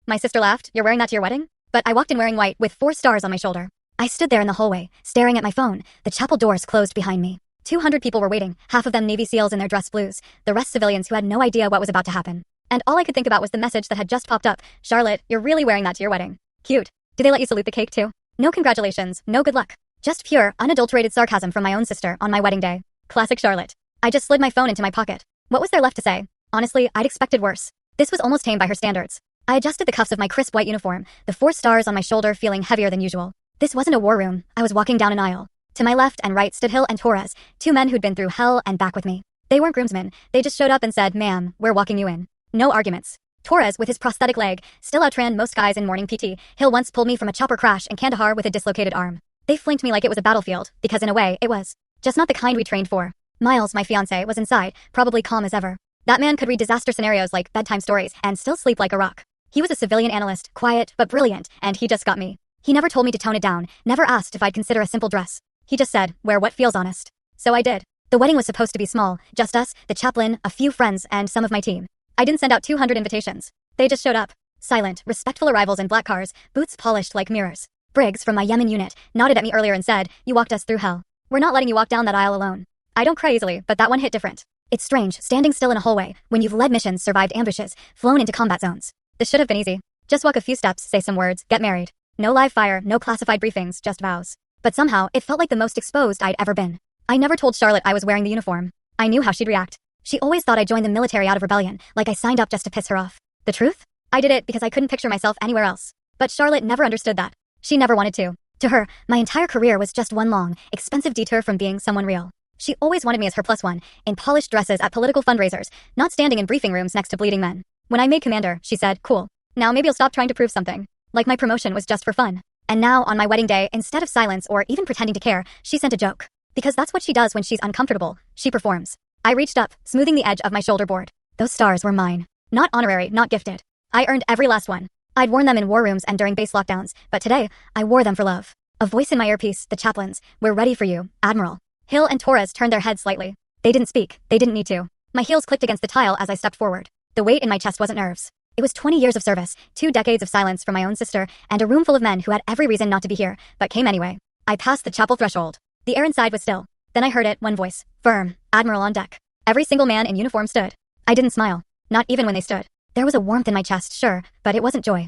My sister laughed. You're wearing that to your wedding? But I walked in wearing white with 4 stars on my shoulder. I stood there in the hallway, staring at my phone. The chapel doors closed behind me. 200 people were waiting, half of them Navy SEALs in their dress blues, the rest civilians who had no idea what was about to happen. And all I could think about was the message that had just popped up. Charlotte, you're really wearing that to your wedding. Cute. Did they let you salute the cake too? No congratulations, no good luck. Just pure, unadulterated sarcasm from my own sister on my wedding day. Classic Charlotte. I just slid my phone into my pocket. What was there left to say? Honestly, I'd expected worse. This was almost tame by her standards. I adjusted the cuffs of my crisp white uniform, the 4 stars on my shoulder feeling heavier than usual. This wasn't a war room. I was walking down an aisle. To my left and right stood Hill and Torres, 2 men who'd been through hell and back with me. They weren't groomsmen. They just showed up and said, "Ma'am, we're walking you in." No arguments. Torres, with his prosthetic leg, still outran most guys in morning PT. Hill once pulled me from a chopper crash in Kandahar with a dislocated arm. They flanked me like it was a battlefield, because in a way, it was. Just not the kind we trained for. Miles, my fiancé, was inside, probably calm as ever. That man could read disaster scenarios like bedtime stories and still sleep like a rock. He was a civilian analyst, quiet but brilliant, and he just got me. He never told me to tone it down, never asked if I'd consider a simple dress. He just said, wear what feels honest. So I did. The wedding was supposed to be small, just us, the chaplain, a few friends, and some of my team. I didn't send out 200 invitations. They just showed up. Silent, respectful arrivals in black cars, boots polished like mirrors. Briggs from my Yemen unit nodded at me earlier and said, "You walked us through hell. We're not letting you walk down that aisle alone." I don't cry easily, but that one hit different. It's strange, standing still in a hallway, when you've led missions, survived ambushes, flown into combat zones. This should have been easy. Just walk a few steps, say some words, get married. No live fire, no classified briefings, just vows. But somehow, it felt like the most exposed I'd ever been. I never told Charlotte I was wearing the uniform. I knew how she'd react. She always thought I joined the military out of rebellion, like I signed up just to piss her off. The truth? I did it because I couldn't picture myself anywhere else. But Charlotte never understood that. She never wanted to. To her, my entire career was just one long, expensive detour from being someone real. She always wanted me as her plus one, in polished dresses at political fundraisers, not standing in briefing rooms next to bleeding men. When I made commander, she said, "Cool. Now maybe you'll stop trying to prove something." Like my promotion was just for fun. And now, on my wedding day, instead of silence or even pretending to care, she sent a joke. Because that's what she does when she's uncomfortable. She performs. I reached up, smoothing the edge of my shoulder board. Those stars were mine. Not honorary, not gifted. I earned every last one. I'd worn them in war rooms and during base lockdowns, but today, I wore them for love. A voice in my earpiece, the chaplain's, "We're ready for you, Admiral." Hill and Torres turned their heads slightly. They didn't speak. They didn't need to. My heels clicked against the tile as I stepped forward. The weight in my chest wasn't nerves. It was 20 years of service, 2 decades of silence from my own sister, and a room full of men who had every reason not to be here, but came anyway. I passed the chapel threshold. The air inside was still. Then I heard it, one voice. Firm. Admiral on deck. Every single man in uniform stood. I didn't smile. Not even when they stood. There was a warmth in my chest, sure, but it wasn't joy.